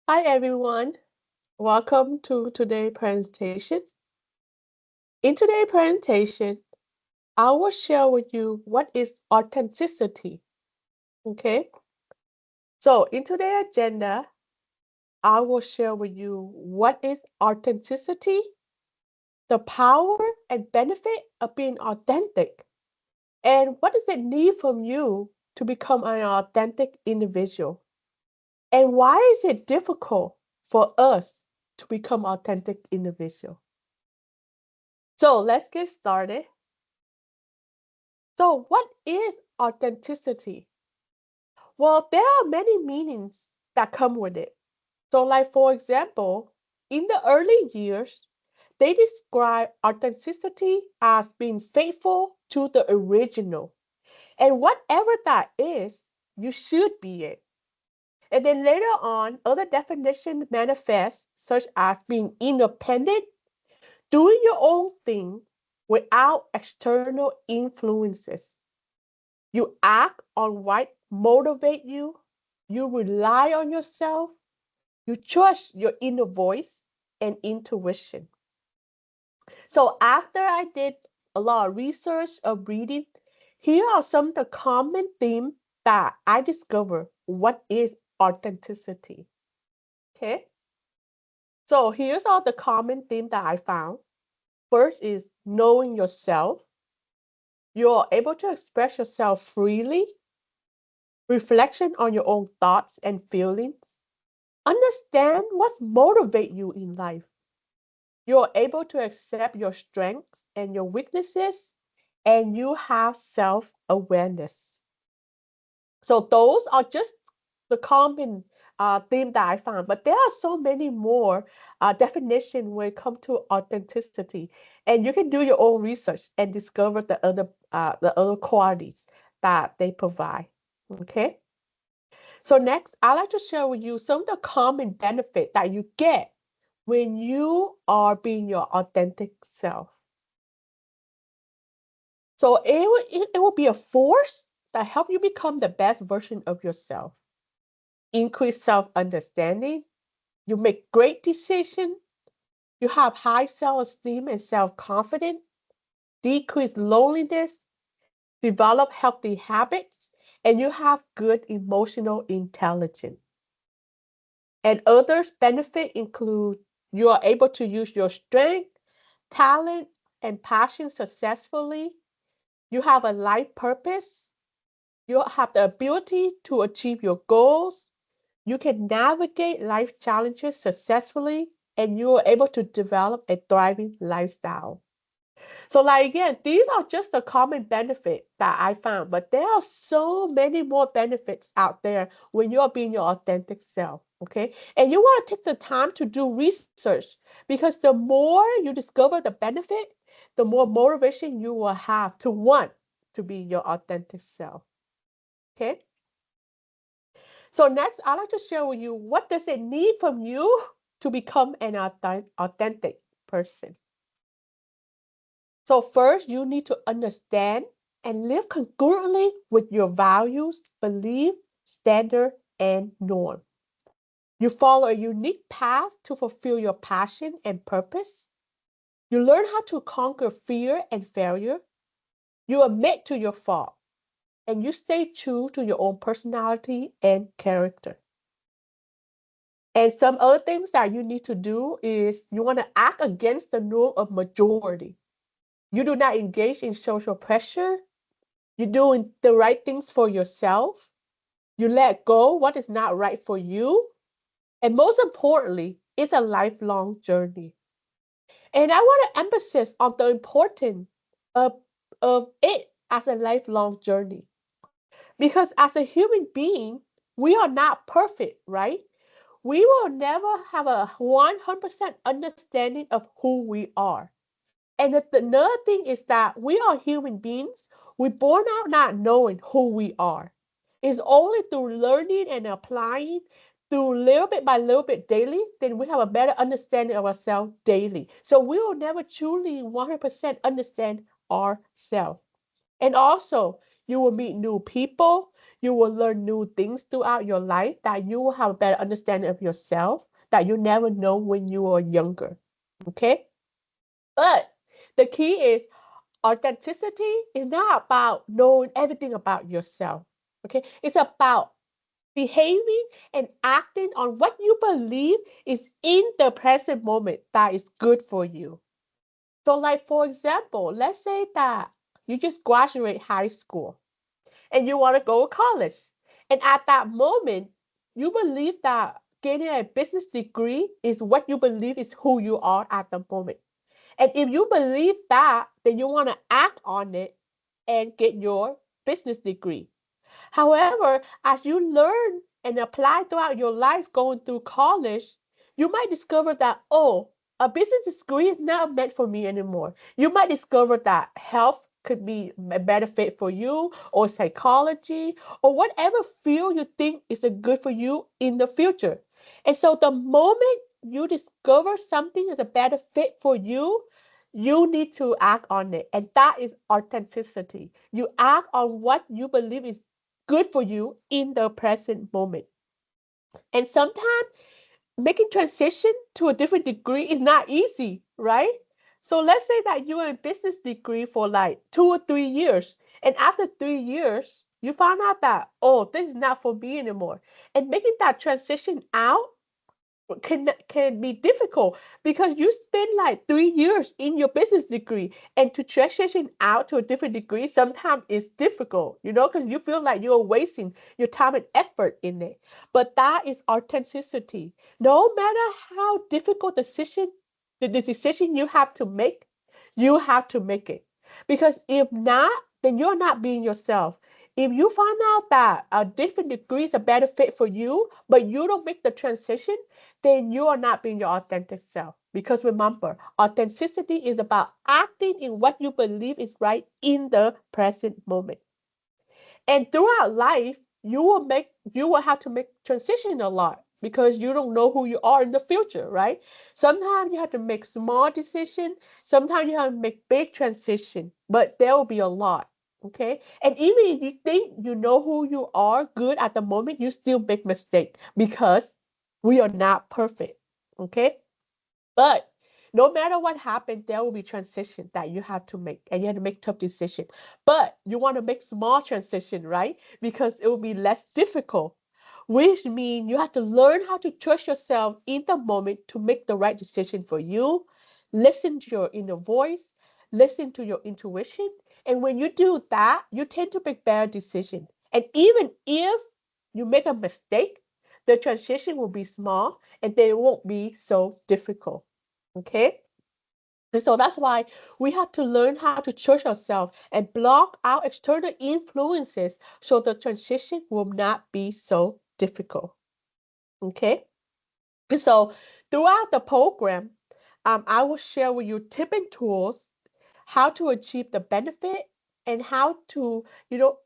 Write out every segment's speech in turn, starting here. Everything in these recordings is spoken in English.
Hi everyone, welcome to today's presentation. In today's presentation, I will share with you what is authenticity. Okay, so in today's agenda, I will share with you what is authenticity, the power and benefit of being authentic, and what does it need from you to become an authentic individual, and why is it difficult for us to become authentic individual. So let's get started. So, what is authenticity? Well, there are many meanings that come with it. So, like for example, in the early years, they describe authenticity as being faithful to the original. And whatever that is, you should be it. And then later on, other definitions manifest, such as being independent, doing your own thing without external influences. You act on what motivate you. You rely on yourself. You trust your inner voice and intuition. So after I did a lot of research of reading, here are some of the common themes that I discovered what is authenticity. Okay. So here's all the common themes that I found. First is knowing yourself. You're able to express yourself freely. Reflection on your own thoughts and feelings. Understand what motivates you in life. You're able to accept your strengths and your weaknesses, and you have self-awareness. So those are just the common theme that I found, but there are so many more definitions when it comes to authenticity, and you can do your own research and discover the other qualities that they provide. Okay. So next, I'd like to share with you some of the common benefit that you get when you are being your authentic self. So it will be a force that help you become the best version of yourself. Increase self-understanding. You make great decisions. You have high self-esteem and self-confidence. Decrease loneliness. Develop healthy habits. And you have good emotional intelligence. And others benefit include you are able to use your strength, talent, and passion successfully. You have a life purpose. You have the ability to achieve your goals. You can navigate life challenges successfully, and you are able to develop a thriving lifestyle. So, like again, these are just the common benefit that I found, but there are so many more benefits out there when you're being your authentic self. Okay. And you want to take the time to do research because the more you discover the benefit, the more motivation you will have to want to be your authentic self. Okay. So next, I'd like to share with you what does it need from you to become an authentic person. So first, you need to understand and live congruently with your values, belief, standard, and norm. You follow a unique path to fulfill your passion and purpose. You learn how to conquer fear and failure. You admit to your fault, and you stay true to your own personality and character. And some other things that you need to do is you want to act against the norm of majority. You do not engage in social pressure. You're doing the right things for yourself. You let go what is not right for you. And most importantly, it's a lifelong journey. And I want to emphasize on the importance of, of it as a lifelong journey. Because as a human being, we are not perfect, right? We will never have a 100% understanding of who we are. And another thing is that we are human beings. We're born out not knowing who we are. It's only through learning and applying, through little bit by little bit daily, then we have a better understanding of ourselves daily. So we will never truly 100% understand ourselves. And also, you will meet new people. You will learn new things throughout your life, that you will have a better understanding of yourself that you never know when you are younger. Okay? But the key is authenticity is not about knowing everything about yourself. Okay? It's about behaving and acting on what you believe is in the present moment that is good for you. So, like for example, let's say that you just graduate high school and you want to go to college. And at that moment, you believe that getting a business degree is what you believe is who you are at the moment. And if you believe that, then you want to act on it and get your business degree. However, as you learn and apply throughout your life going through college, you might discover that, oh, a business degree is not meant for me anymore. You might discover that health could be a better fit for you, or psychology, or whatever field you think is a good for you in the future. And so the moment you discover something is a better fit for you, you need to act on it. And that is authenticity. You act on what you believe is good for you in the present moment. And sometimes making transition to a different degree is not easy, right? So let's say that you're in business degree for like 2 or 3 years, and after 3 years, you found out that, oh, this is not for me anymore. And making that transition out can be difficult because you spend like 3 years in your business degree, and to transition out to a different degree sometimes is difficult, because you feel like you're wasting your time and effort in it. But that is authenticity. No matter how difficult the decision you have to make, you have to make it, because if not, then you're not being yourself. If you find out that a different degree is a better fit for you, but you don't make the transition, then you are not being your authentic self. Because remember, authenticity is about acting in what you believe is right in the present moment. And throughout life, you will have to make transition a lot because you don't know who you are in the future, right? Sometimes you have to make small decision, sometimes you have to make big transition, but there will be a lot. Okay. And even if you think you know who you are good at the moment, you still make mistake because we are not perfect. Okay. But no matter what happens, there will be transition that you have to make, and you have to make tough decisions. But you want to make small transition, right? Because it will be less difficult, which means you have to learn how to trust yourself in the moment to make the right decision for you. Listen to your inner voice, listen to your intuition. And when you do that, you tend to make better decisions. And even if you make a mistake, the transition will be small and they won't be so difficult. Okay? And so that's why we have to learn how to trust ourselves and block out external influences so the transition will not be so difficult. Okay? And so throughout the program, I will share with you tips and tools how to achieve the benefit and how to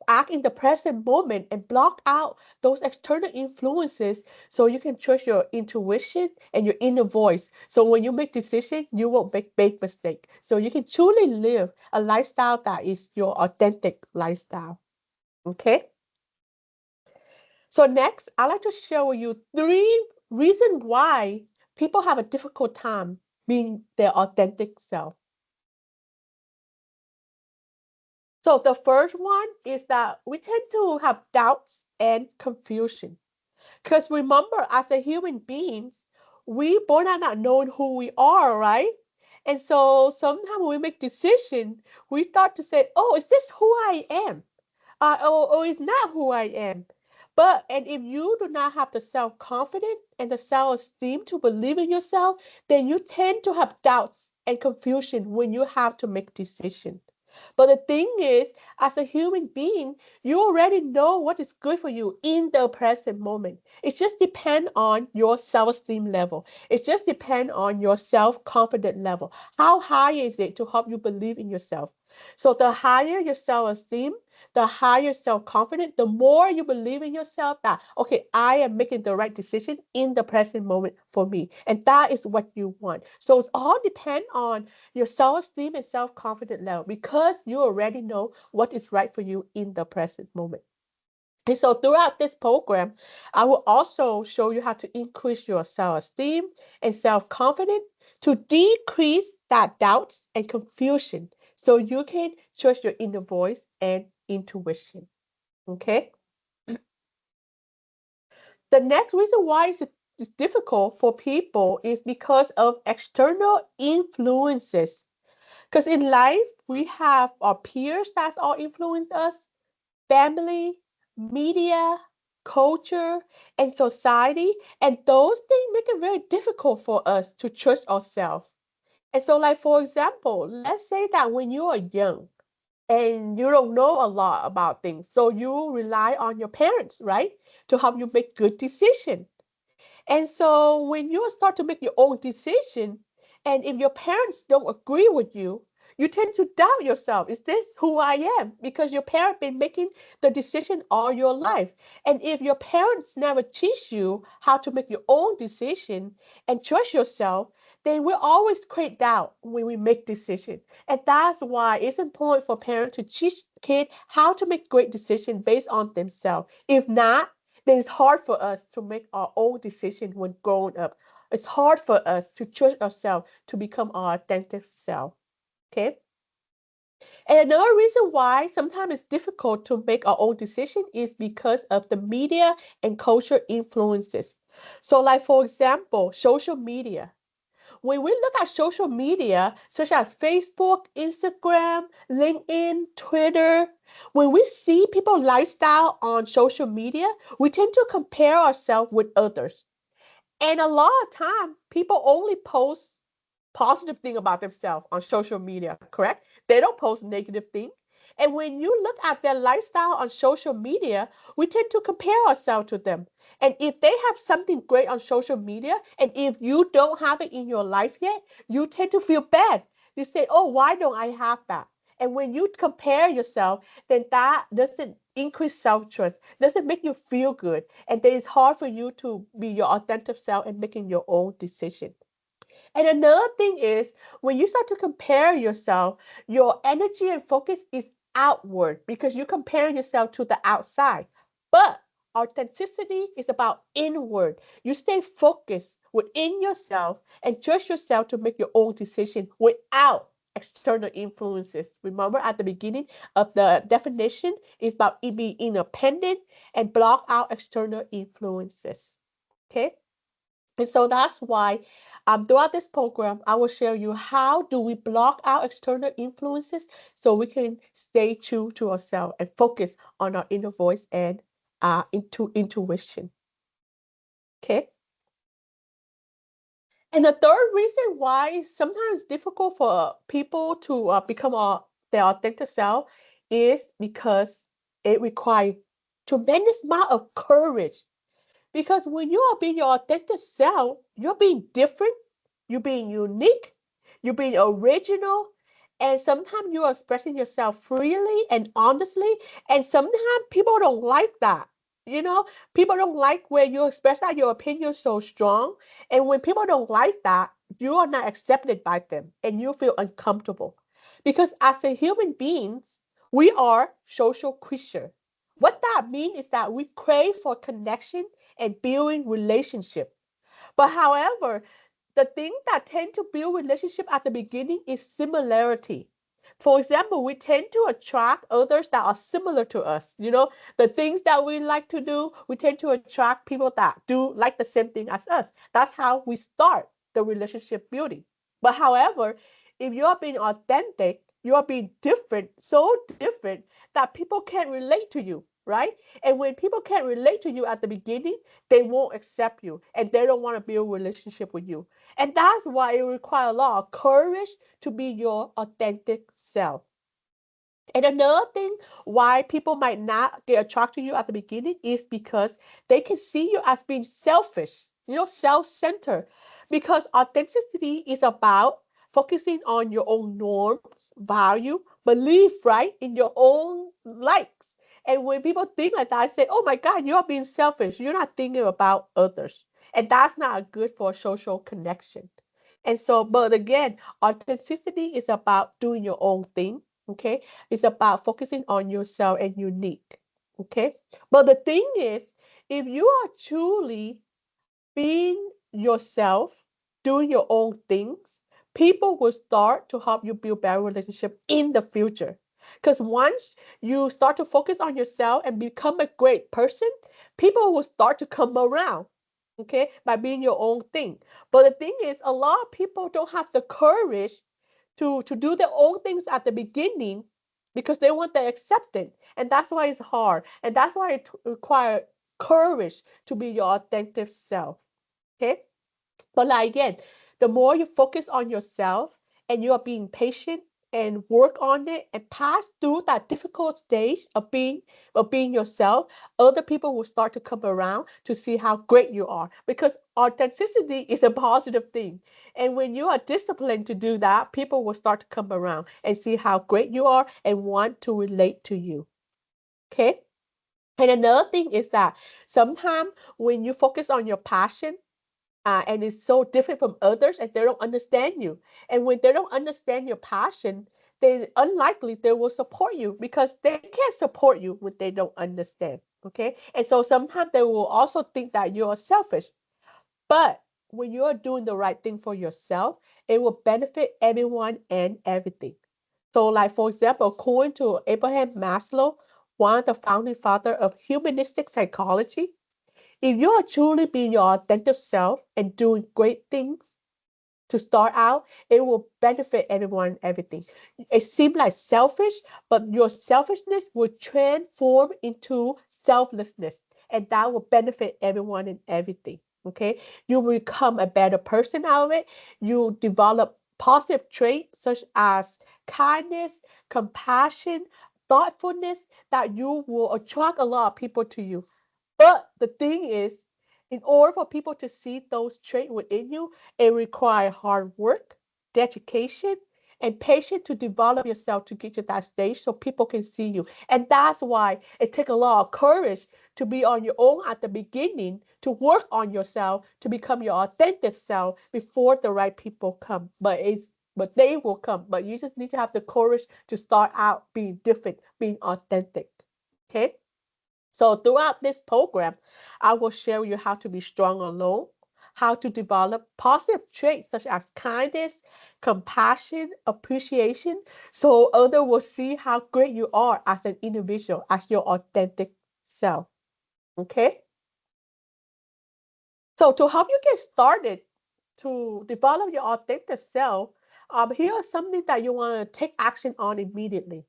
act in the present moment and block out those external influences so you can trust your intuition and your inner voice, so when you make decisions you won't make big mistakes, so you can truly live a lifestyle that is your authentic lifestyle. Okay, so next I'd like to share with you 3 reasons why people have a difficult time being their authentic self. So the first one is that we tend to have doubts and confusion. Because remember, as a human beings, we born out not knowing who we are, right? And so sometimes when we make decisions, we start to say, oh, is this who I am? Or is not who I am. And if you do not have the self-confidence and the self-esteem to believe in yourself, then you tend to have doubts and confusion when you have to make decisions. But the thing is, as a human being, you already know what is good for you in the present moment. It just depends on your self-esteem level. It just depends on your self-confidence level. How high is it to help you believe in yourself? So the higher your self-esteem, the higher self-confidence, the more you believe in yourself that, okay, I am making the right decision in the present moment for me. And that is what you want. So it's all depend on your self-esteem and self-confidence level because you already know what is right for you in the present moment. And so throughout this program, I will also show you how to increase your self-esteem and self-confidence to decrease that doubts and confusion so you can trust your inner voice and intuition. Okay? The next reason why it's difficult for people is because of external influences. Because in life, we have our peers that's all influence us, family, media, culture, and society. And those things make it very difficult for us to trust ourselves. And so, like for example, let's say that when you are young and you don't know a lot about things, so you rely on your parents, right, to help you make good decisions. And so when you start to make your own decision, and if your parents don't agree with you, you tend to doubt yourself. Is this who I am? Because your parent been making the decision all your life. And if your parents never teach you how to make your own decision and trust yourself, then we always create doubt when we make decisions. And that's why it's important for parents to teach kids how to make great decisions based on themselves. If not, then it's hard for us to make our own decision when growing up. It's hard for us to trust ourselves to become our authentic self. Okay. And another reason why sometimes it's difficult to make our own decision is because of the media and culture influences. So, like for example, social media. When we look at social media, such as Facebook, Instagram, LinkedIn, Twitter, when we see people's lifestyle on social media, we tend to compare ourselves with others. And a lot of time, people only post positive thing about themselves on social media, correct? They don't post negative thing. And when you look at their lifestyle on social media, we tend to compare ourselves to them. And if they have something great on social media, and if you don't have it in your life yet, you tend to feel bad. You say, oh, why don't I have that? And when you compare yourself, then that doesn't increase self-trust, doesn't make you feel good. And then it's hard for you to be your authentic self and making your own decision. And another thing is when you start to compare yourself, your energy and focus is outward because you're comparing yourself to the outside. But authenticity is about inward. You stay focused within yourself and trust yourself to make your own decision without external influences. Remember at the beginning of the definition is about it being independent and block out external influences. Okay? And so that's why throughout this program, I will share you how do we block out external influences so we can stay true to ourselves and focus on our inner voice and intuition. Okay. And the third reason why it's sometimes difficult for people to become their authentic self is because it requires tremendous amount of courage. Because when you are being your authentic self, you're being different, you're being unique, you're being original, and sometimes you are expressing yourself freely and honestly, and sometimes people don't like that. You know, people don't like where you express out your opinion so strong, and when people don't like that, you are not accepted by them, and you feel uncomfortable. Because as a human beings, we are social creatures. What that means is that we crave for connection and building relationship. But however, the thing that tend to build relationship at the beginning is similarity. For example, we tend to attract others that are similar to us. You know, the things that we like to do, we tend to attract people that do like the same thing as us. That's how we start the relationship building. But however, if you're being authentic, you're being different, so different that people can't relate to you, right? And when people can't relate to you at the beginning, they won't accept you and they don't want to build a relationship with you. And that's why it requires a lot of courage to be your authentic self. And another thing why people might not get attracted to you at the beginning is because they can see you as being selfish, you know, self-centered. Because authenticity is about focusing on your own norms, value, belief, right, in your own likes. And when people think like that, I say, oh my God, you're being selfish. You're not thinking about others. And that's not good for social connection. And so, but again, authenticity is about doing your own thing. Okay, it's about focusing on yourself and unique. Okay. But the thing is, if you are truly being yourself, doing your own things, people will start to help you build better relationship in the future. Because once you start to focus on yourself and become a great person, people will start to come around, okay, by being your own thing. But the thing is, a lot of people don't have the courage to do their own things at the beginning because they want the acceptance. And that's why it's hard. And that's why it requires courage to be your authentic self. Okay. But like again, the more you focus on yourself and you are being patient and work on it and pass through that difficult stage of being yourself, other people will start to come around to see how great you are. Because authenticity is a positive thing. And when you are disciplined to do that, people will start to come around and see how great you are and want to relate to you. Okay? And another thing is that sometimes when you focus on your passion, and it's so different from others and they don't understand you. And when they don't understand your passion, then unlikely they will support you because they can't support you when they don't understand. Okay. And so sometimes they will also think that you are selfish. But when you are doing the right thing for yourself, it will benefit everyone and everything. So, like for example, according to Abraham Maslow, one of the founding father of humanistic psychology, if you are truly being your authentic self and doing great things to start out, it will benefit everyone and everything. It seems like selfish, but your selfishness will transform into selflessness, and that will benefit everyone and everything. Okay, you will become a better person out of it. You develop positive traits such as kindness, compassion, thoughtfulness that you will attract a lot of people to you. But the thing is, in order for people to see those traits within you, it requires hard work, dedication, and patience to develop yourself to get to that stage so people can see you. And that's why it takes a lot of courage to be on your own at the beginning, to work on yourself, to become your authentic self before the right people come. But they will come. But you just need to have the courage to start out being different, being authentic. Okay? So throughout this program, I will share with you how to be strong alone, how to develop positive traits such as kindness, compassion, appreciation, so others will see how great you are as an individual, as your authentic self. Okay? So to help you get started to develop your authentic self, here are something that you want to take action on immediately.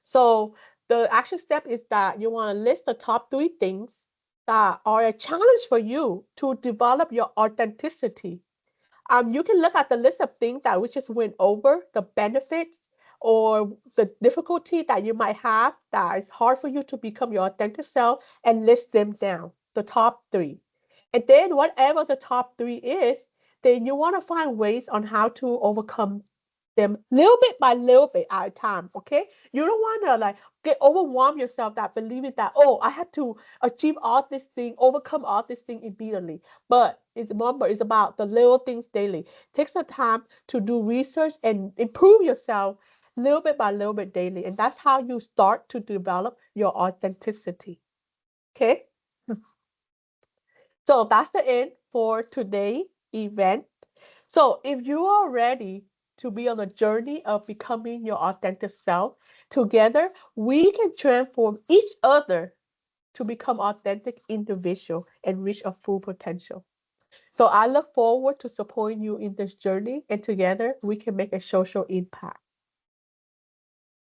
So the action step is that you want to list the top 3 things that are a challenge for you to develop your authenticity. You can look at the list of things that we just went over, the benefits or the difficulty that you might have that is hard for you to become your authentic self and list them down, the top 3. And then whatever the top 3 is, then you want to find ways on how to overcome them little bit by little bit at a time. Okay, you don't want to like get overwhelm yourself that believing that, oh, I have to achieve all this thing, overcome all this thing immediately. But it's remember, it's about the little things daily. Take some time to do research and improve yourself little bit by little bit daily, and that's how you start to develop your authenticity. Okay. So that's the end for today event. So if you are ready to be on a journey of becoming your authentic self, together we can transform each other to become authentic individual and reach a full potential. So I look forward to supporting you in this journey, and together we can make a social impact.